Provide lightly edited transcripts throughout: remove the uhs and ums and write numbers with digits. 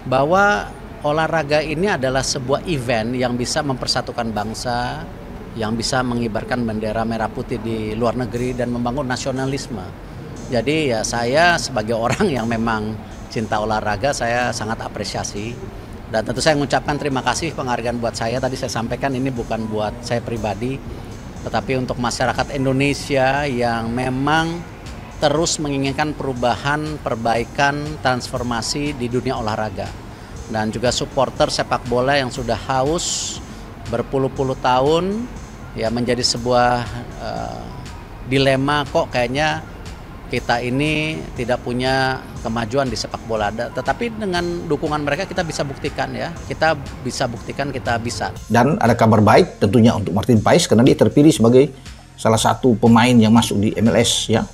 bahwa olahraga ini adalah sebuah event yang bisa mempersatukan bangsa, yang bisa mengibarkan bendera merah putih di luar negeri dan membangun nasionalisme. Jadi ya saya sebagai orang yang memang cinta olahraga, saya sangat apresiasi. Dan tentu saya mengucapkan terima kasih penghargaan buat saya. Tadi saya sampaikan ini bukan buat saya pribadi, tetapi untuk masyarakat Indonesia yang memang terus menginginkan perubahan, perbaikan, transformasi di dunia olahraga. Dan juga supporter sepak bola yang sudah haus berpuluh-puluh tahun, ya menjadi sebuah dilema, kok kayaknya kita ini tidak punya kemajuan di sepak bola. Tetapi dengan dukungan mereka kita bisa buktikan ya, kita bisa. Dan ada kabar baik tentunya untuk Martin Paes karena dia terpilih sebagai salah satu pemain yang masuk di MLS ya,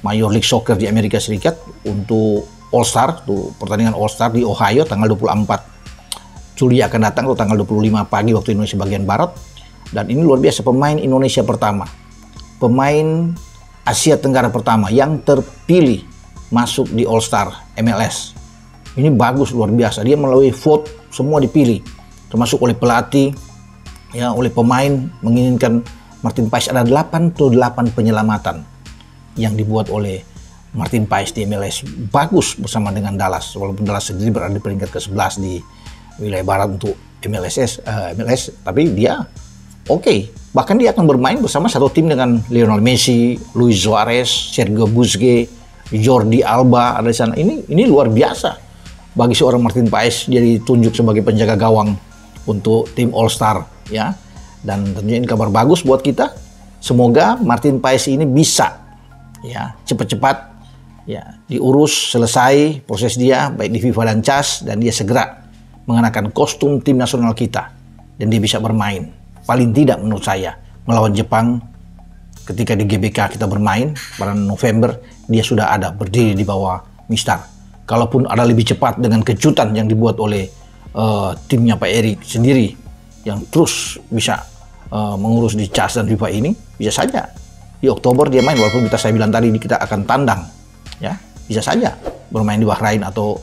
Major League Soccer di Amerika Serikat untuk All-Star, tuh pertandingan All-Star di Ohio tanggal 24 Juli akan datang, atau tanggal 25 pagi waktu Indonesia bagian Barat. Dan ini luar biasa, pemain Indonesia pertama, pemain Asia Tenggara pertama yang terpilih masuk di All-Star MLS. Ini bagus, luar biasa. Dia melalui vote, semua dipilih, termasuk oleh pelatih, ya, oleh pemain menginginkan Martin Paes. Ada 88 penyelamatan yang dibuat oleh Martin Paes di MLS. Bagus bersama dengan Dallas, walaupun Dallas sendiri berada di peringkat ke-11 di wilayah barat untuk MLS, tapi dia oke. Bahkan dia akan bermain bersama satu tim dengan Lionel Messi, Luis Suarez, Sergio Busquets, Jordi Alba ada di sana. Ini luar biasa bagi seorang Martin Paes. Dia ditunjuk sebagai penjaga gawang untuk tim All Star ya. Dan tentunya ini kabar bagus buat kita. Semoga Martin Paes ini bisa ya cepat-cepat ya diurus, selesai proses dia baik di FIFA dan CAS, dan dia segera mengenakan kostum tim nasional kita dan dia bisa bermain. Paling tidak menurut saya melawan Jepang ketika di GBK kita bermain pada November, dia sudah ada berdiri di bawah Mistar. Kalaupun ada lebih cepat dengan kejutan yang dibuat oleh timnya Pak Erik sendiri yang terus bisa mengurus di CAS dan FIFA ini, bisa saja di Oktober dia main, walaupun saya bilang tadi kita akan tandang ya, bisa saja bermain di Bahrain atau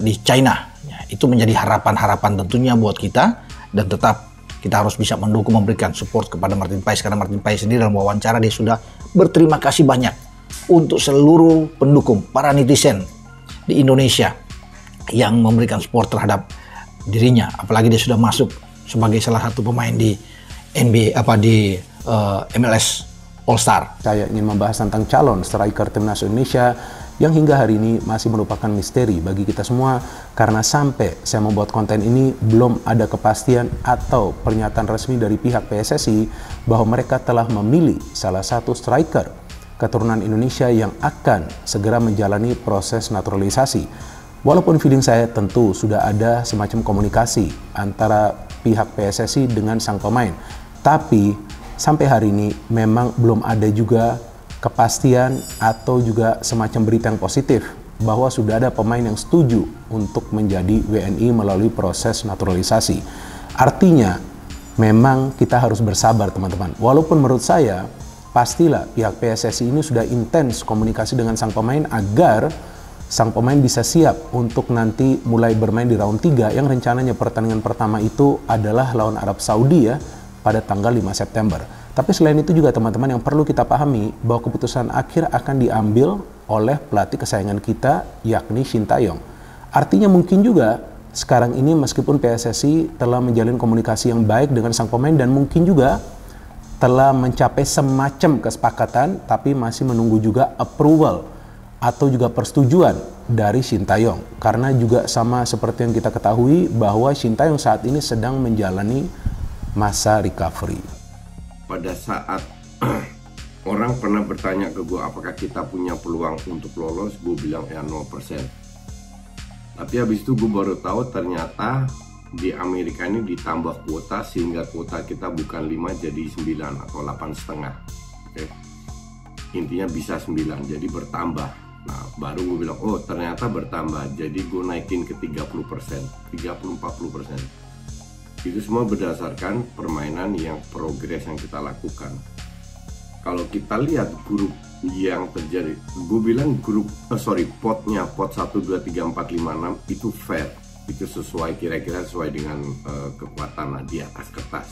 di China ya. Itu menjadi harapan-harapan tentunya buat kita, dan tetap kita harus bisa mendukung, memberikan support kepada Martin Paes, karena Martin Paes sendiri dalam wawancara dia sudah berterima kasih banyak untuk seluruh pendukung, para netizen di Indonesia yang memberikan support terhadap dirinya, apalagi dia sudah masuk sebagai salah satu pemain di NBA di MLS All Star. Saya ingin membahas tentang calon striker timnas Indonesia yang hingga hari ini masih merupakan misteri bagi kita semua, karena sampai saya membuat konten ini belum ada kepastian atau pernyataan resmi dari pihak PSSI bahwa mereka telah memilih salah satu striker keturunan Indonesia yang akan segera menjalani proses naturalisasi. Walaupun feeling saya tentu sudah ada semacam komunikasi antara pihak PSSI dengan sang pemain, tapi sampai hari ini memang belum ada juga kepastian atau juga semacam berita yang positif bahwa sudah ada pemain yang setuju untuk menjadi WNI melalui proses naturalisasi. Artinya memang kita harus bersabar teman-teman. Walaupun menurut saya pastilah pihak PSSI ini sudah intens komunikasi dengan sang pemain agar sang pemain bisa siap untuk nanti mulai bermain di round 3 yang rencananya pertandingan pertama itu adalah lawan Arab Saudi ya pada tanggal 5 September. Tapi selain itu juga teman-teman yang perlu kita pahami bahwa keputusan akhir akan diambil oleh pelatih kesayangan kita yakni Shin Tae-yong. Artinya mungkin juga sekarang ini meskipun PSSI telah menjalin komunikasi yang baik dengan sang pemain dan mungkin juga telah mencapai semacam kesepakatan, tapi masih menunggu juga approval atau juga persetujuan dari Shin Tae-yong. Karena juga sama seperti yang kita ketahui bahwa Shin Tae-yong saat ini sedang menjalani masa recovery. Pada saat orang pernah bertanya ke gue apakah kita punya peluang untuk lolos, gue bilang ya 0%. Tapi habis itu gue baru tahu ternyata di Amerika ini ditambah kuota sehingga kuota kita bukan 5 jadi 9 atau 8,5. Oke. Intinya bisa 9, jadi bertambah. Nah baru gue bilang oh ternyata bertambah, jadi gue naikin ke 30%, 30-40%. Itu semua berdasarkan permainan yang progres yang kita lakukan. Kalau kita lihat grup yang terjadi, gue bilang potnya, pot 1, 2, 3, 4, 5, 6 itu fair. itu sesuai, kira-kira sesuai dengan kekuatan di atas kertas.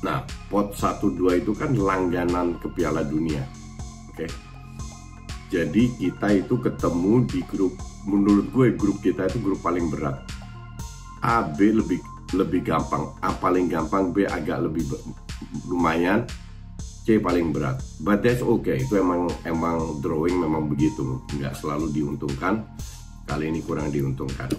Nah, pot 1-2 itu kan langganan ke Piala Dunia. Oke. Jadi kita itu ketemu di grup, menurut gue grup kita itu grup paling berat. A, B lebih gampang, A paling gampang, B agak lebih lumayan, C paling berat. But that's okay, itu emang drawing memang begitu, nggak selalu diuntungkan. Kali ini kurang diuntungkan.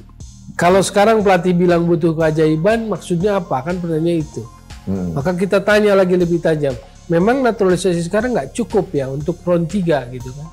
Kalau sekarang pelatih bilang butuh keajaiban, maksudnya apa? Kan pertanyaan itu. Maka kita tanya lagi lebih tajam. Memang naturalisasi sekarang nggak cukup ya untuk round 3 gitu kan?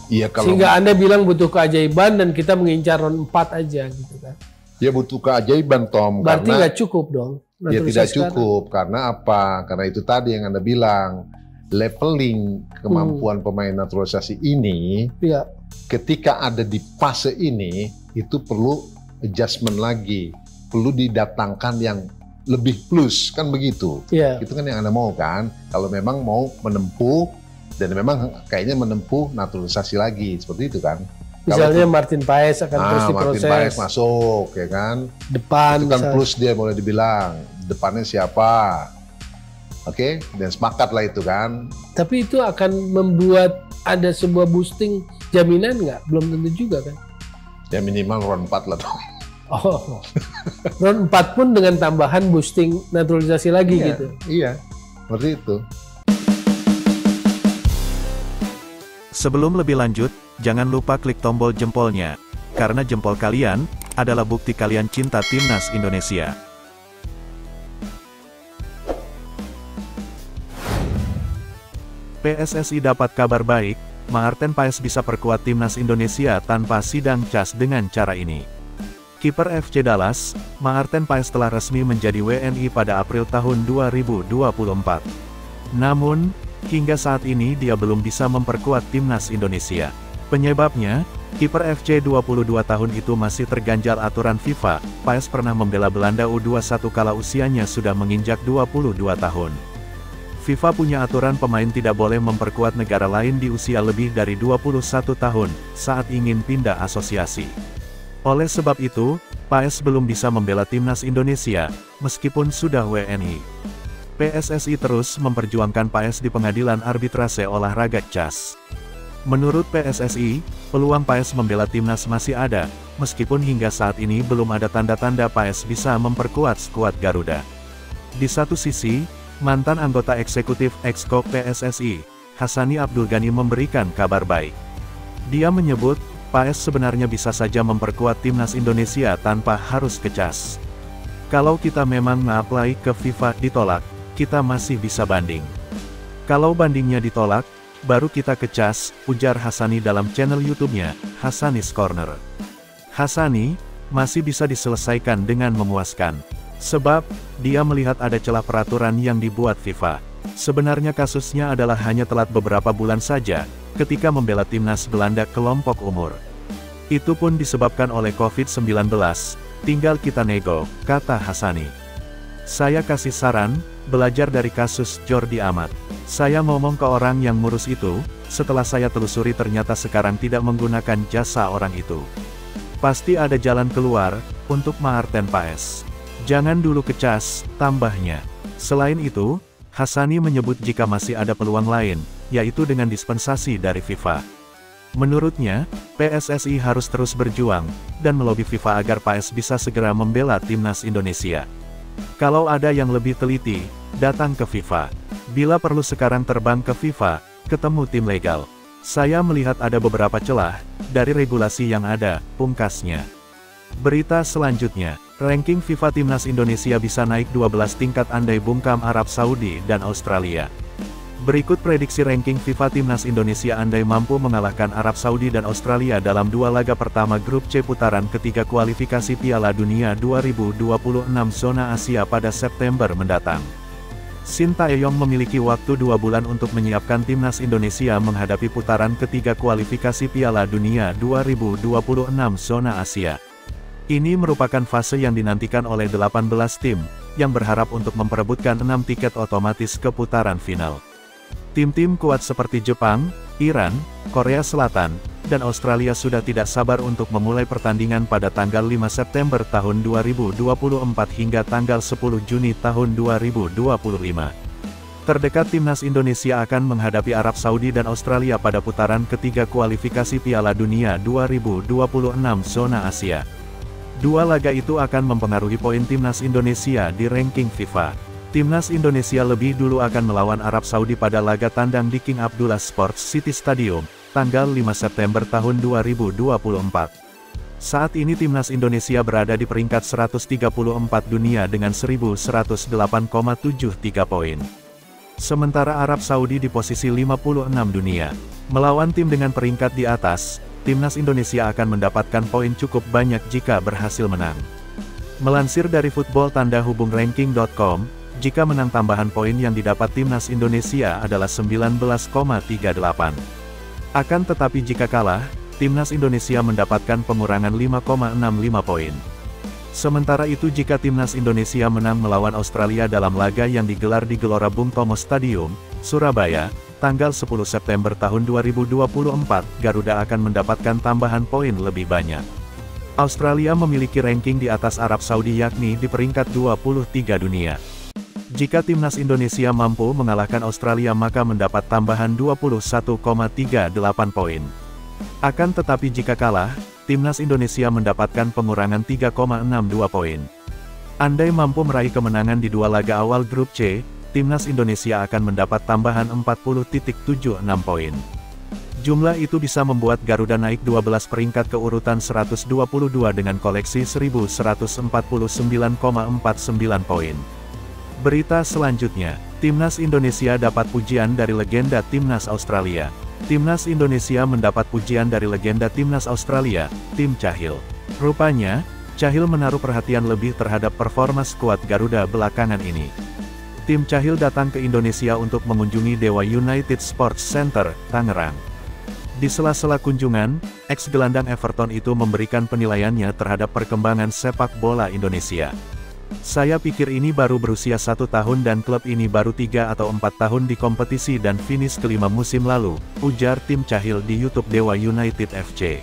Iya, kalau sehingga Anda bilang butuh keajaiban dan kita mengincar round 4 aja gitu kan? ya butuh keajaiban, Tom. Berarti karena nggak cukup dong? ya tidak Naturalisasi cukup. Karena apa? Karena itu tadi yang Anda bilang, leveling kemampuan pemain naturalisasi ini, Iya. ketika ada di fase ini, itu perlu adjustment lagi, perlu didatangkan yang lebih plus, kan begitu. Iya. Itu kan yang Anda mau kan, kalau memang mau menempuh, dan memang kayaknya menempuh naturalisasi lagi, seperti itu kan. Misalnya Martin Paes akan terus diproses. Martin Paes masuk, ya kan. Depan. Itu kan misalnya. plus dia boleh dibilang, depannya siapa. Oke, dan sepakat lah itu kan. Tapi itu akan membuat ada sebuah boosting jaminan nggak? Belum tentu juga kan? Ya minimal round 4 lah dong. Oh, round 4 pun dengan tambahan boosting naturalisasi lagi Iya, gitu. Iya, seperti itu. Sebelum lebih lanjut, jangan lupa klik tombol jempolnya, karena jempol kalian adalah bukti kalian cinta Timnas Indonesia. PSSI dapat kabar baik, Maarten Paes bisa perkuat Timnas Indonesia tanpa sidang cas dengan cara ini. Kiper FC Dallas, Maarten Paes telah resmi menjadi WNI pada April tahun 2024. Namun, hingga saat ini dia belum bisa memperkuat Timnas Indonesia. Penyebabnya, kiper FC 22 tahun itu masih terganjal aturan FIFA. Paes pernah membela Belanda U21 kala usianya sudah menginjak 22 tahun. FIFA punya aturan pemain tidak boleh memperkuat negara lain di usia lebih dari 21 tahun, saat ingin pindah asosiasi. Oleh sebab itu, Paes belum bisa membela Timnas Indonesia, meskipun sudah WNI. PSSI terus memperjuangkan Paes di pengadilan arbitrase olahraga CAS. Menurut PSSI, peluang Paes membela Timnas masih ada, meskipun hingga saat ini belum ada tanda-tanda Paes bisa memperkuat skuad Garuda. Di satu sisi, mantan anggota eksekutif Exco PSSI, Hassani Abdul Ghani memberikan kabar baik. Dia menyebut, Paes sebenarnya bisa saja memperkuat Timnas Indonesia tanpa harus ke CAS. Kalau kita memang nge-apply ke FIFA ditolak, kita masih bisa banding. Kalau bandingnya ditolak, baru kita ke CAS, ujar Hassani dalam channel YouTube-nya, Hassani's Corner. Hassani masih bisa diselesaikan dengan memuaskan. Sebab, dia melihat ada celah peraturan yang dibuat FIFA. Sebenarnya kasusnya adalah hanya telat beberapa bulan saja, ketika membela Timnas Belanda kelompok umur. Itu pun disebabkan oleh COVID-19, tinggal kita nego, kata Hassani. Saya kasih saran, belajar dari kasus Jordi Amat. Saya ngomong ke orang yang ngurus itu, setelah saya telusuri ternyata sekarang tidak menggunakan jasa orang itu. Pasti ada jalan keluar, untuk Maarten Paes. Jangan dulu ke CAS, tambahnya. Selain itu, Hassani menyebut jika masih ada peluang lain, yaitu dengan dispensasi dari FIFA. Menurutnya, PSSI harus terus berjuang, dan melobi FIFA agar Paes bisa segera membela Timnas Indonesia. Kalau ada yang lebih teliti, datang ke FIFA. Bila perlu sekarang terbang ke FIFA, ketemu tim legal. Saya melihat ada beberapa celah, dari regulasi yang ada, pungkasnya. Berita selanjutnya, ranking FIFA Timnas Indonesia bisa naik 12 tingkat andai bungkam Arab Saudi dan Australia. Berikut prediksi ranking FIFA Timnas Indonesia andai mampu mengalahkan Arab Saudi dan Australia dalam dua laga pertama grup C putaran ketiga kualifikasi Piala Dunia 2026 zona Asia pada September mendatang. Sintayong memiliki waktu 2 bulan untuk menyiapkan Timnas Indonesia menghadapi putaran ketiga kualifikasi Piala Dunia 2026 zona Asia. Ini merupakan fase yang dinantikan oleh 18 tim, yang berharap untuk memperebutkan 6 tiket otomatis ke putaran final. Tim-tim kuat seperti Jepang, Iran, Korea Selatan, dan Australia sudah tidak sabar untuk memulai pertandingan pada tanggal 5 September tahun 2024 hingga tanggal 10 Juni tahun 2025. Terdekat timnas Indonesia akan menghadapi Arab Saudi dan Australia pada putaran ketiga kualifikasi Piala Dunia 2026 zona Asia. Dua laga itu akan mempengaruhi poin timnas Indonesia di ranking FIFA. Timnas Indonesia lebih dulu akan melawan Arab Saudi pada laga tandang di King Abdullah Sports City Stadium, tanggal 5 September tahun 2024. Saat ini timnas Indonesia berada di peringkat 134 dunia dengan 1108,73 poin. Sementara Arab Saudi di posisi 56 dunia. Melawan tim dengan peringkat di atas, timnas Indonesia akan mendapatkan poin cukup banyak jika berhasil menang. Melansir dari football-ranking.com, jika menang tambahan poin yang didapat timnas Indonesia adalah 19,38. Akan tetapi jika kalah, timnas Indonesia mendapatkan pengurangan 5,65 poin. Sementara itu jika timnas Indonesia menang melawan Australia dalam laga yang digelar di Gelora Bung Tomo Stadium, Surabaya, tanggal 10 September tahun 2024, Garuda akan mendapatkan tambahan poin lebih banyak. Australia memiliki ranking di atas Arab Saudi yakni di peringkat 23 dunia. Jika timnas Indonesia mampu mengalahkan Australia maka mendapat tambahan 21,38 poin. Akan tetapi jika kalah, timnas Indonesia mendapatkan pengurangan 3,62 poin. Andai mampu meraih kemenangan di dua laga awal grup C, timnas Indonesia akan mendapat tambahan 40,76 poin. Jumlah itu bisa membuat Garuda naik 12 peringkat ke urutan 122 dengan koleksi 1149,49 poin. Berita selanjutnya, timnas Indonesia dapat pujian dari legenda timnas Australia. Timnas Indonesia mendapat pujian dari legenda timnas Australia, Tim Cahill. Rupanya, Cahill menaruh perhatian lebih terhadap performa skuad Garuda belakangan ini. Tim Cahill datang ke Indonesia untuk mengunjungi Dewa United Sports Center, Tangerang. Di sela-sela kunjungan, ex-gelandang Everton itu memberikan penilaiannya terhadap perkembangan sepak bola Indonesia. Saya pikir ini baru berusia 1 tahun dan klub ini baru 3 atau 4 tahun di kompetisi dan finish kelima musim lalu, ujar Tim Cahill di YouTube Dewa United FC.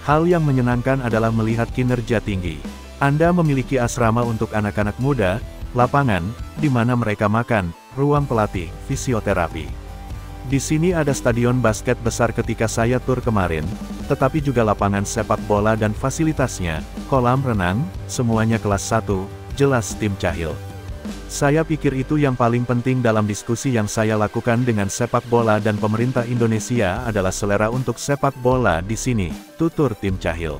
Hal yang menyenangkan adalah melihat kinerja tinggi. Anda memiliki asrama untuk anak-anak muda, lapangan, di mana mereka makan, ruang pelatih, fisioterapi. Di sini ada stadion basket besar ketika saya tur kemarin, tetapi juga lapangan sepak bola dan fasilitasnya, kolam renang, semuanya kelas 1, jelas Tim Cahill. Saya pikir itu yang paling penting dalam diskusi yang saya lakukan dengan sepak bola dan pemerintah Indonesia adalah selera untuk sepak bola di sini, tutur Tim Cahill.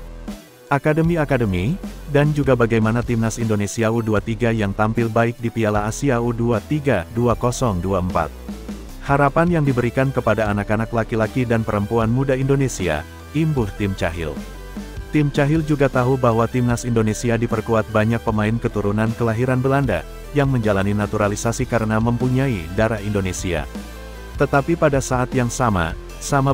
Akademi-akademi, dan juga bagaimana timnas Indonesia U23 yang tampil baik di Piala Asia U23 2024. Harapan yang diberikan kepada anak-anak laki-laki dan perempuan muda Indonesia, imbuh Tim Cahill. Tim Cahill juga tahu bahwa timnas Indonesia diperkuat banyak pemain keturunan kelahiran Belanda, yang menjalani naturalisasi karena mempunyai darah Indonesia. Tetapi pada saat yang sama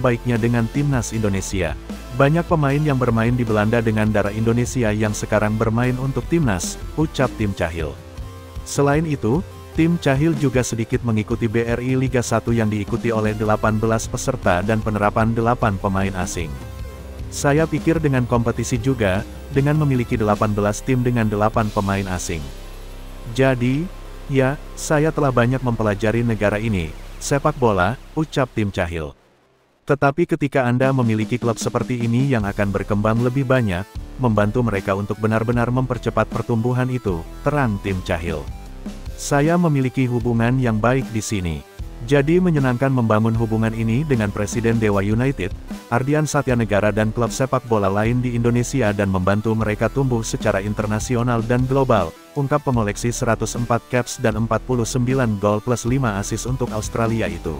baiknya dengan timnas Indonesia. Banyak pemain yang bermain di Belanda dengan darah Indonesia yang sekarang bermain untuk timnas, ucap Tim Cahill. Selain itu, Tim Cahill juga sedikit mengikuti BRI Liga 1 yang diikuti oleh 18 peserta dan penerapan 8 pemain asing. Saya pikir dengan kompetisi juga, dengan memiliki 18 tim dengan 8 pemain asing. Jadi, ya, saya telah banyak mempelajari negara ini, sepak bola, ucap Tim Cahill. Tetapi ketika Anda memiliki klub seperti ini yang akan berkembang lebih banyak, membantu mereka untuk benar-benar mempercepat pertumbuhan itu, terang Tim Cahill. Saya memiliki hubungan yang baik di sini. Jadi menyenangkan membangun hubungan ini dengan Presiden Dewa United, Ardian Satyanegara dan klub sepak bola lain di Indonesia dan membantu mereka tumbuh secara internasional dan global, ungkap pengoleksi 104 caps dan 49 gol plus 5 assist untuk Australia itu.